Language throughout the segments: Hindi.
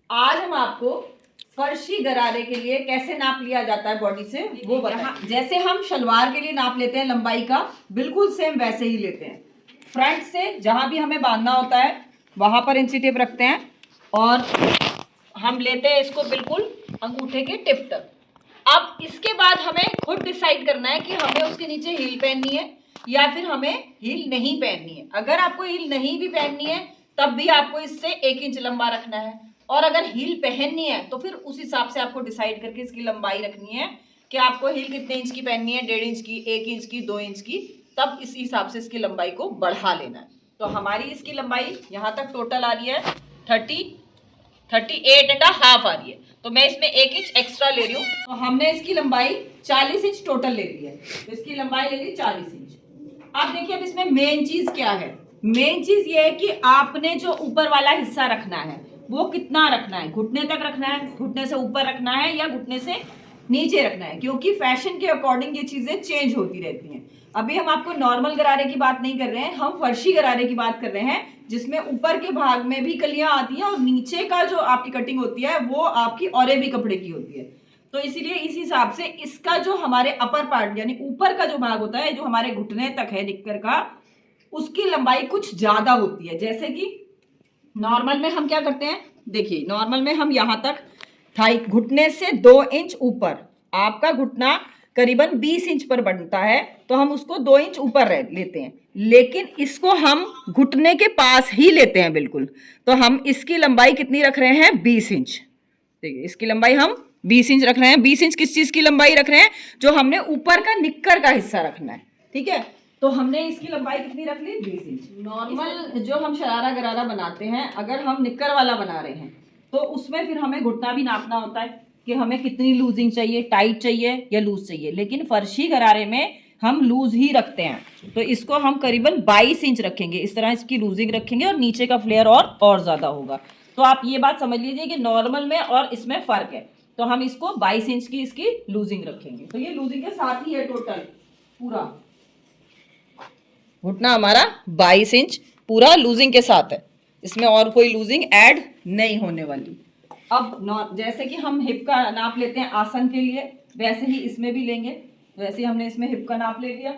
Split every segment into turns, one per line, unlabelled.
आज हम आपको फर्शी गरारे के लिए कैसे नाप लिया जाता है बॉडी से वो बताएं। जैसे हम शलवार के लिए नाप लेते हैं लंबाई का, बिल्कुल सेम वैसे ही लेते हैं। फ्रंट से जहां भी हमें बांधना होता है वहां पर इंची टेप रखते हैं और हम लेते हैं इसको बिल्कुल अंगूठे के टिप तक। अब इसके बाद हमें खुद डिसाइड करना है कि हमें उसके नीचे हील पहननी है या फिर हमें हील नहीं पहननी है। अगर आपको हील नहीं भी पहननी है तब भी आपको इससे 1 इंच लंबा रखना है, और अगर हील पहननी है तो फिर उस हिसाब से आपको डिसाइड करके इसकी लंबाई रखनी है कि आपको हील कितने इंच की पहननी है, 1.5 इंच की, 1 इंच की, 2 इंच की। तब इस हिसाब से इसकी लंबाई को बढ़ा लेना है। तो हमारी इसकी लंबाई यहाँ तक टोटल आ रही है 38.5 आ रही है, तो मैं इसमें 1 इंच एक्स्ट्रा ले रही हूँ। तो हमने इसकी लंबाई 40 इंच टोटल ले ली है, तो इसकी लंबाई ले ली 40 इंच। अब देखिए, अब इसमें मेन चीज क्या है। मेन चीज ये है कि आपने जो ऊपर वाला हिस्सा रखना है वो कितना रखना है, घुटने तक रखना है, घुटने से ऊपर रखना है या घुटने से नीचे रखना है, क्योंकि फैशन के अकॉर्डिंग ये चीजें चेंज होती रहती हैं। अभी हम आपको नॉर्मल गरारे की बात नहीं कर रहे हैं, हम फर्शी गरारे की बात कर रहे हैं, जिसमें ऊपर के भाग में भी कलियां आती हैं और नीचे का जो आपकी कटिंग होती है वो आपकी और भी कपड़े की होती है। तो इसीलिए इस हिसाब से इसका जो हमारे अपर पार्ट यानी ऊपर का जो भाग होता है, जो हमारे घुटने तक है निक्कर का, उसकी लंबाई कुछ ज्यादा होती है। जैसे कि नॉर्मल में हम क्या करते हैं, देखिए नॉर्मल में हम यहां तक थाई घुटने से 2 इंच ऊपर, आपका घुटना करीबन 20 इंच पर बनता है तो हम उसको 2 इंच ऊपर लेते हैं, लेकिन इसको हम घुटने के पास ही लेते हैं बिल्कुल। तो हम इसकी लंबाई कितनी रख रहे हैं, 20 इंच। देखिए इसकी लंबाई हम 20 इंच रख रहे हैं। 20 इंच किस चीज की लंबाई रख रहे हैं, जो हमने ऊपर का निक्कर का हिस्सा रखना है, ठीक है। तो हमने इसकी लंबाई कितनी रख ली, 20 इंच। नॉर्मल जो हम शरारा गरारा बनाते हैं, अगर हम निक्कर वाला बना रहे हैं तो उसमें फिर हमें घुटना भी नापना होता है कि हमें कितनी लूजिंग चाहिए, टाइट चाहिए या लूज चाहिए। लेकिन फर्शी गरारे में हम लूज ही रखते हैं, तो इसको हम करीबन 22 इंच रखेंगे। इस तरह इसकी लूजिंग रखेंगे और नीचे का फ्लेयर और ज्यादा होगा। तो आप ये बात समझ लीजिए कि नॉर्मल में और इसमें फर्क है। तो हम इसको 22 इंच की इसकी लूजिंग रखेंगे। तो ये लूजिंग के साथ ही है टोटल पूरा घुटना हमारा 22 इंच पूरा लूजिंग के साथ है, इसमें और कोई लूजिंग ऐड नहीं होने वाली। अब जैसे कि हम हिप का नाप लेते हैं आसन के लिए, वैसे ही इसमें भी लेंगे। वैसे ही हमने इसमें हिप का नाप ले लिया।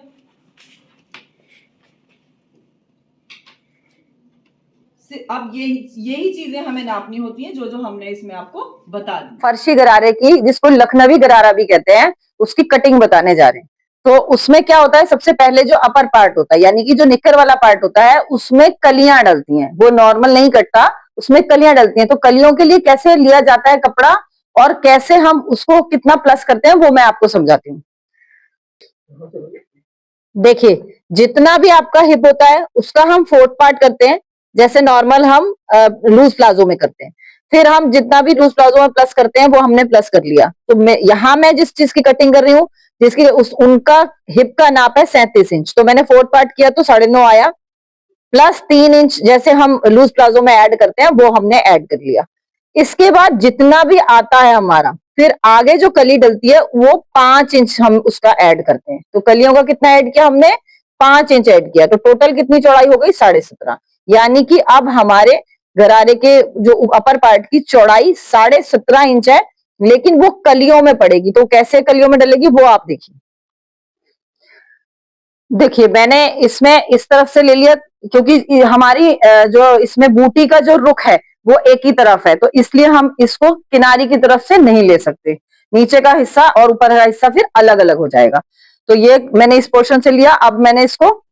अब यही चीजें हमें नापनी होती हैं जो जो हमने इसमें आपको बता दी।
फर्शी गरारे की, जिसको लखनवी गरारा भी कहते हैं, उसकी कटिंग बताने जा रहे हैं। तो उसमें क्या होता है, सबसे पहले जो अपर पार्ट होता है यानी कि जो निक्कर वाला पार्ट होता है, उसमें कलियां डलती हैं। वो नॉर्मल नहीं कटता, उसमें कलियां डलती हैं। तो कलियों के लिए कैसे लिया जाता है कपड़ा और कैसे हम उसको कितना प्लस करते हैं, वो मैं आपको समझाती हूँ। देखिए, जितना भी आपका हिप होता है उसका हम 4th पार्ट करते हैं, जैसे नॉर्मल हम लूज प्लाजो में करते हैं। फिर हम जितना भी लूज प्लाजो में प्लस करते हैं वो हमने प्लस कर लिया। तो मैं जिस चीज की कटिंग कर रही हूँ, जिसकी उनका हिप का नाप है 37 इंच, तो मैंने 4th पार्ट किया तो 9.5 आया, प्लस 3 इंच जैसे हम लूज प्लाजो में ऐड करते हैं वो हमने ऐड कर लिया। इसके बाद जितना भी आता है हमारा, फिर आगे जो कली डलती है वो 5 इंच हम उसका ऐड करते हैं। तो कलियों का कितना ऐड किया हमने, 5 इंच ऐड किया। तो टोटल कितनी चौड़ाई हो गई, 17.5। यानी कि अब हमारे गरारे के जो अपर पार्ट की चौड़ाई 17.5 इंच है, लेकिन वो कलियों में पड़ेगी। तो कैसे कलियों में डलेगी वो आप देखिए। देखिए मैंने इसमें इस तरफ से ले लिया, क्योंकि हमारी जो इसमें बूटी का जो रुख है वो एक ही तरफ है, तो इसलिए हम इसको किनारी की तरफ से नहीं ले सकते। नीचे का हिस्सा और ऊपर का हिस्सा फिर अलग अलग हो जाएगा। तो ये मैंने इस पोर्शन से लिया। अब मैंने इसको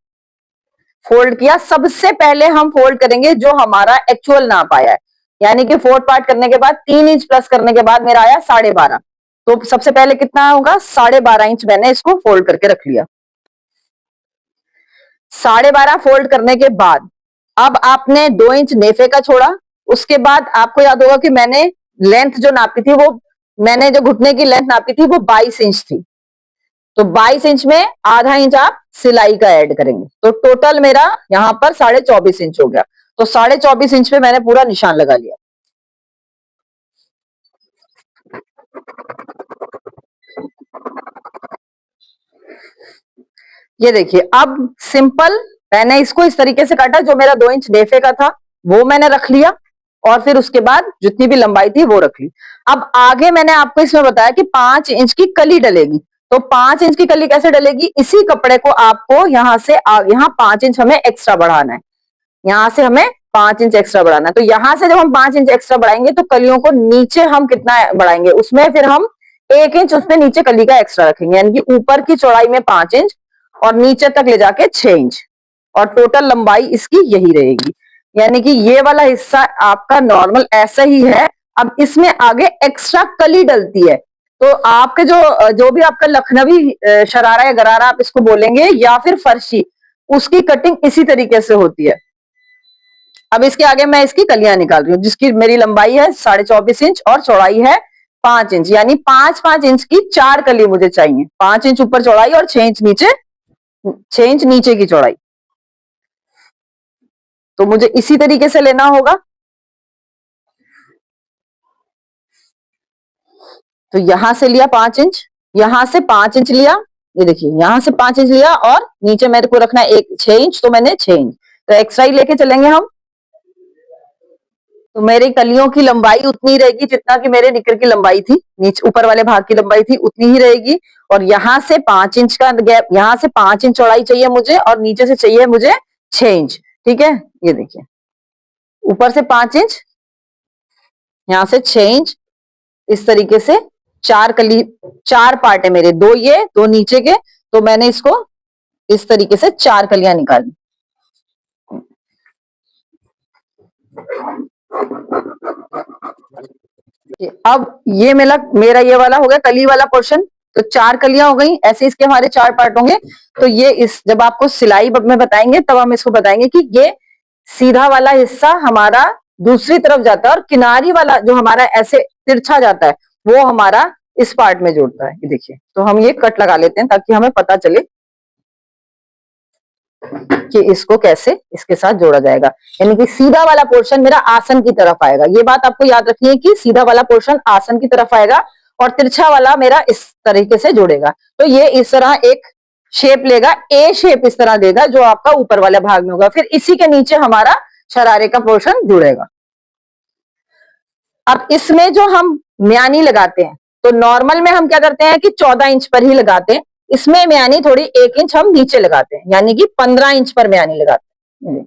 फोल्ड किया। सबसे पहले हम फोल्ड करेंगे जो हमारा एक्चुअल नाप आया है, यानी कि 4th पार्ट करने के बाद 3 इंच प्लस करने के बाद मेरा आया 12.5। तो सबसे पहले कितना होगा, 12.5 इंच मैंने इसको फोल्ड करके रख लिया। 12.5 फोल्ड करने के बाद अब आपने 2 इंच नेफे का छोड़ा। उसके बाद आपको याद होगा कि मैंने लेंथ जो नापी थी, वो मैंने जो घुटने की लेंथ नापी थी वो 22 इंच थी। तो 22 इंच में आधा इंच आप सिलाई का ऐड करेंगे, तो टोटल मेरा यहां पर 24.5 इंच हो गया। तो 24.5 इंच पे मैंने पूरा निशान लगा लिया। ये देखिए, अब सिंपल मैंने इसको इस तरीके से काटा। जो मेरा 2 इंच नेफे का था वो मैंने रख लिया, और फिर उसके बाद जितनी भी लंबाई थी वो रख ली। अब आगे मैंने आपको इसमें बताया कि 5 इंच की कली डलेगी, तो 5 इंच की कली कैसे डलेगी, इसी कपड़े को आपको यहां से यहाँ 5 इंच हमें एक्स्ट्रा बढ़ाना है, यहां से हमें 5 इंच एक्स्ट्रा बढ़ाना है। तो यहां से जब हम 5 इंच एक्स्ट्रा बढ़ाएंगे तो कलियों को नीचे हम कितना बढ़ाएंगे, उसमें फिर हम 1 इंच उसमें नीचे कली का एक्स्ट्रा रखेंगे, यानी कि ऊपर की चौड़ाई में 5 इंच और नीचे तक ले जाके 6 इंच, और टोटल लंबाई इसकी यही रहेगी। यानी कि ये वाला हिस्सा आपका नॉर्मल ऐसा ही है। अब इसमें आगे एक्स्ट्रा कली डलती है, तो आपके जो भी आपका लखनवी शरारा या गरारा आप इसको बोलेंगे या फिर फर्शी, उसकी कटिंग इसी तरीके से होती है। अब इसके आगे मैं इसकी कलियां निकाल रही हूँ, जिसकी मेरी लंबाई है 24.5 इंच और चौड़ाई है 5 इंच, यानी 5-5 इंच की 4 कली मुझे चाहिए, 5 इंच ऊपर चौड़ाई और 6 इंच नीचे की चौड़ाई। तो मुझे इसी तरीके से लेना होगा। तो यहां से लिया 5 इंच, यहां से 5 इंच लिया, ये देखिए यहां से 5 इंच लिया और नीचे मेरे को रखना है 6 इंच, तो मैंने 6 इंच, तो एक्स्ट्रा ही लेके चलेंगे हम। तो मेरी कलियों की लंबाई उतनी रहेगी जितना कि मेरे निकर की लंबाई थी, नीचे ऊपर वाले भाग की लंबाई थी उतनी ही रहेगी। और यहां से 5 इंच का गैप, यहां से 5 इंच चौड़ाई चाहिए मुझे और नीचे से चाहिए मुझे 6 इंच। ठीक है, ये देखिए ऊपर से 5 इंच, यहां से 6 इंच, इस तरीके से 4 पार्ट है मेरे, 2 ये 2 नीचे के, तो मैंने इसको इस तरीके से 4 कलियां निकाली। अब ये मेरा ये वाला हो गया कली वाला पोर्शन, तो 4 कलियां हो गई, ऐसे इसके हमारे 4 पार्ट होंगे। तो ये जब आपको सिलाई में बताएंगे तब हम इसको बताएंगे कि ये सीधा वाला हिस्सा हमारा दूसरी तरफ जाता है और किनारी वाला जो हमारा ऐसे तिरछा जाता है वो हमारा इस पार्ट में जुड़ता है। ये देखिए, तो हम ये कट लगा लेते हैं ताकि हमें पता चले कि इसको कैसे इसके साथ जोड़ा जाएगा। यानी कि सीधा वाला पोर्शन मेरा आसन की तरफ आएगा, ये बात आपको याद रखनी है कि सीधा वाला पोर्शन आसन की तरफ आएगा और तिरछा वाला मेरा इस तरीके से जुड़ेगा। तो ये इस तरह एक शेप लेगा, ए शेप इस तरह देगा जो आपका ऊपर वाले भाग में होगा, फिर इसी के नीचे हमारा शरारे का पोर्शन जुड़ेगा। अब इसमें जो हम म्यानी लगाते हैं, तो नॉर्मल में हम क्या करते हैं कि 14 इंच पर ही लगाते हैं, इसमें म्यानी थोड़ी 1 इंच हम नीचे लगाते हैं, यानी कि 15 इंच पर म्यानी लगाते हैं।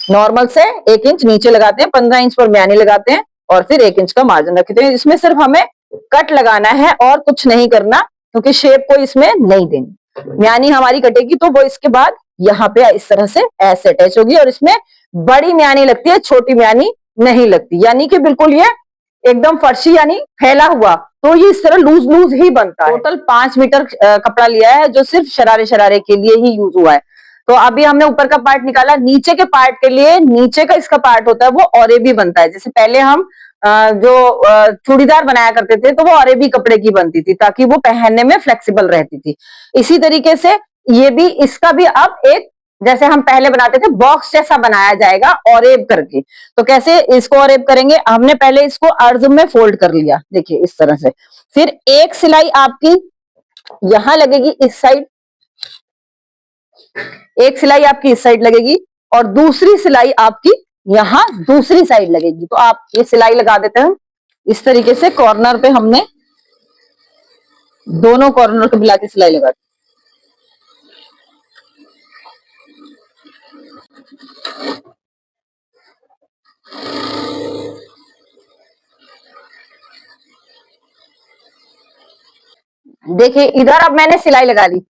नॉर्मल से 1 इंच नीचे लगाते हैं, 15 इंच पर म्यानी लगाते हैं और फिर 1 इंच का मार्जिन रखते हैं। इसमें सिर्फ हमें कट लगाना है और कुछ नहीं करना, क्योंकि शेप को इसमें नहीं देनी। म्यानी हमारी कटेगी तो वो इसके बाद यहाँ पे इस तरह से ऐसे अटैच होगी और इसमें बड़ी म्यानी लगती है, छोटी म्यानी नहीं लगती, यानी कि बिल्कुल ये एकदम फर्शी यानी फैला हुआ, तो ये इस तरह लूज लूज ही बनता है। टोटल 5 मीटर कपड़ा लिया है जो सिर्फ शरारे शरारे के लिए ही यूज हुआ है। तो अभी हमने ऊपर का पार्ट निकाला, नीचे के पार्ट के लिए नीचे का इसका पार्ट होता है वो औरेबी बनता है। जैसे पहले हम जो चूड़ीदार बनाया करते थे तो वो औरेबी कपड़े की बनती थी ताकि वो पहनने में फ्लेक्सिबल रहती थी। इसी तरीके से ये भी, इसका भी अब एक जैसे हम पहले बनाते थे बॉक्स जैसा बनाया जाएगा औरेब करके। तो कैसे इसको औरेब करेंगे, हमने पहले इसको अर्ज में फोल्ड कर लिया, देखिए इस तरह से। फिर एक सिलाई आपकी यहां लगेगी इस साइड, एक सिलाई आपकी इस साइड लगेगी और दूसरी सिलाई आपकी यहां दूसरी साइड लगेगी। तो आप ये सिलाई लगा देते हैं इस तरीके से, कॉर्नर पे हमने दोनों कॉर्नर को मिला के सिलाई लगा दी। देखिए इधर अब मैंने सिलाई लगा ली।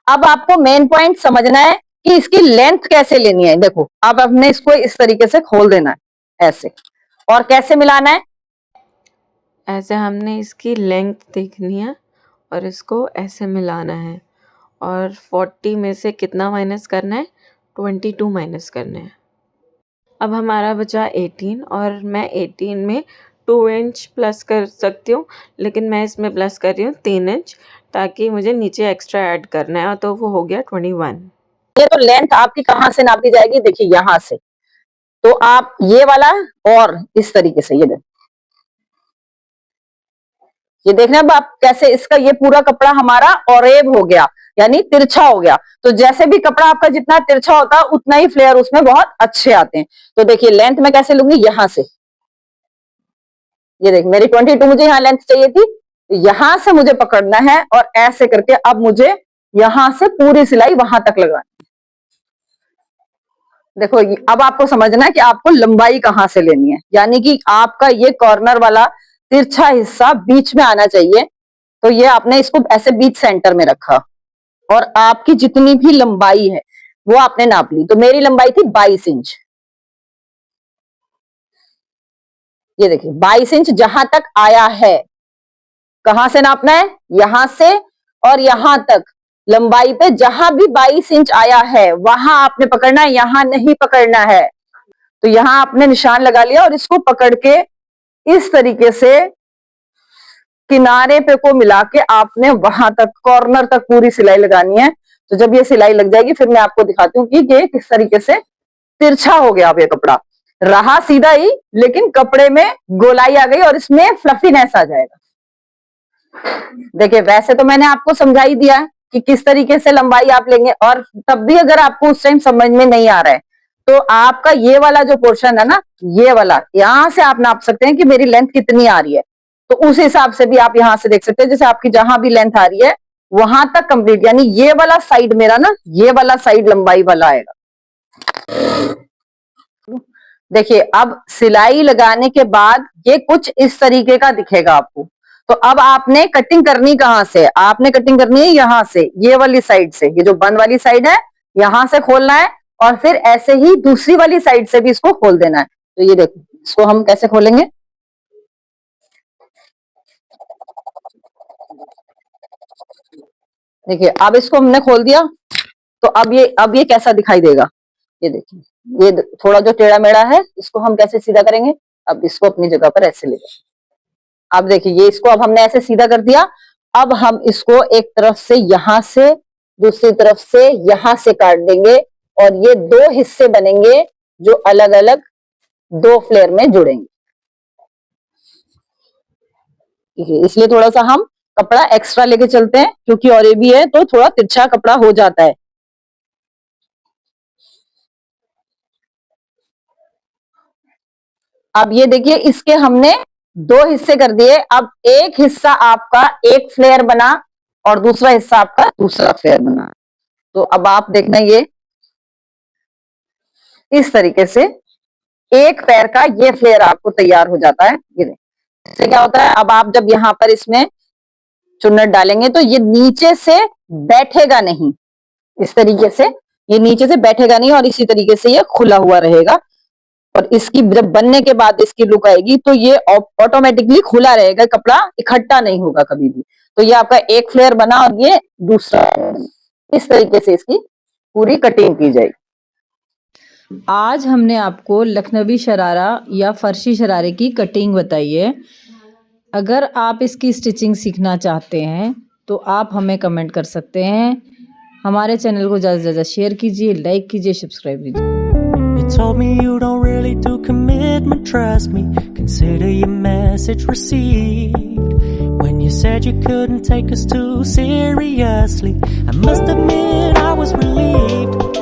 अब आपको मेन पॉइंट समझना है कि इसकी लेंथ कैसे लेनी है। देखो अब हमने इसको इस तरीके से खोल देना है ऐसे, और कैसे मिलाना है,
ऐसे हमने इसकी लेंथ देखनी है और इसको ऐसे मिलाना है। और 40 में से कितना माइनस करना है, 22 माइनस करना है। अब हमारा बचा 18 और मैं 18 में 2 इंच प्लस कर सकती हूँ, लेकिन मैं इसमें प्लस कर रही हूँ 3 इंच, ताकि मुझे नीचे एक्स्ट्रा ऐड करना है। तो वो हो गया 21।
ये तो लेंथ आपकी कहां से नापी जाएगी, देखिए यहां से। तो आप ये वाला और इस तरीके से ये देखना अब आप कैसे इसका ये पूरा कपड़ा हमारा औरेब हो गया, यानी तिरछा हो गया। तो जैसे भी कपड़ा आपका जितना तिरछा होता है उतना ही फ्लेयर उसमें बहुत अच्छे आते हैं। तो देखिए लेंथ में कैसे लूंगी, यहां से ये देख मेरी 22 मुझे यहाँ लेंथ चाहिए थी, यहां से मुझे पकड़ना है और ऐसे करके अब मुझे यहां से पूरी सिलाई वहां तक लगानी है। देखो अब आपको समझना है कि आपको लंबाई कहां से लेनी है, यानी कि आपका ये कॉर्नर वाला तिरछा हिस्सा बीच में आना चाहिए। तो ये आपने इसको ऐसे बीच सेंटर में रखा और आपकी जितनी भी लंबाई है वो आपने नाप ली। तो मेरी लंबाई थी 22 इंच। ये देखिए 22 इंच जहां तक आया है, कहां से नापना है, यहां से और यहां तक लंबाई पे जहां भी 22 इंच आया है वहां आपने पकड़ना है, यहां नहीं पकड़ना है। तो यहां आपने निशान लगा लिया और इसको पकड़ के इस तरीके से किनारे पे को मिला के आपने वहां तक कॉर्नर तक पूरी सिलाई लगानी है। तो जब ये सिलाई लग जाएगी फिर मैं आपको दिखाती हूँ कि ये किस तरीके से तिरछा हो गया। अब ये कपड़ा रहा सीधा ही, लेकिन कपड़े में गोलाई आ गई और इसमें फ्लफीनेस आ जाएगा। देखिए वैसे तो मैंने आपको समझा ही दिया है कि किस तरीके से लंबाई आप लेंगे, और तब भी अगर आपको उस टाइम समझ में नहीं आ रहा है तो आपका ये वाला जो पोर्शन है ना, ये वाला यहां से आप नाप सकते हैं कि मेरी लेंथ कितनी आ रही है। तो उस हिसाब से भी आप यहां से देख सकते हैं, जैसे आपकी जहां भी लेंथ आ रही है वहां तक कंप्लीट, यानी ये वाला साइड मेरा ना, ये वाला साइड लंबाई वाला आएगा। देखिए अब सिलाई लगाने के बाद ये कुछ इस तरीके का दिखेगा आपको। तो अब आपने कटिंग करनी कहां से, आपने कटिंग करनी है यहां से, ये वाली साइड से, ये जो बंद वाली साइड है यहां से खोलना है और फिर ऐसे ही दूसरी वाली साइड से भी इसको खोल देना है। तो ये देखो इसको हम कैसे खोलेंगे। देखिए अब इसको हमने खोल दिया, तो अब ये कैसा दिखाई देगा। ये देखिए ये थोड़ा जो टेढ़ा मेढ़ा है इसको हम कैसे सीधा करेंगे। अब इसको अपनी जगह पर ऐसे ले जाए। अब देखिए ये इसको अब हमने ऐसे सीधा कर दिया। अब हम इसको एक तरफ से यहां से, दूसरी तरफ से यहां से काट देंगे और ये दो हिस्से बनेंगे जो अलग अलग दो फ्लेयर में जुड़ेंगे। ठीक है, इसलिए थोड़ा सा हम कपड़ा एक्स्ट्रा लेके चलते हैं, क्योंकि और ये भी है तो थोड़ा तिरछा कपड़ा हो जाता है। अब ये देखिए इसके हमने दो हिस्से कर दिए। अब एक हिस्सा आपका एक फ्लेयर बना और दूसरा हिस्सा आपका दूसरा फ्लेयर बना। तो अब आप देखना ये इस तरीके से एक पैर का ये फ्लेयर आपको तैयार हो जाता है। ये इससे क्या होता है, अब आप जब यहां पर इसमें चुन्नट डालेंगे तो ये नीचे से बैठेगा नहीं, इस तरीके से ये नीचे से बैठेगा नहीं और इसी तरीके से ये खुला हुआ रहेगा। और इसकी जब बनने के बाद इसकी लुक आएगी तो ये ऑटोमेटिकली खुला रहेगा, कपड़ा इकट्ठा नहीं होगा कभी भी। तो ये आपका एक फ्लेयर बना और ये दूसरा, इस तरीके से इसकी पूरी कटिंग की जाएगी।
आज हमने आपको लखनवी शरारा या फर्शी शरारे की कटिंग बताई है। अगर आप इसकी स्टिचिंग सीखना चाहते हैं तो आप हमें कमेंट कर सकते हैं। हमारे चैनल को ज़्यादा से ज़्यादा शेयर कीजिए, लाइक कीजिए, सब्सक्राइब कीजिए।
You told me you don't really do commitment, trust me, consider your message received. When you said you couldn't take us too seriously, I must admit I was relieved.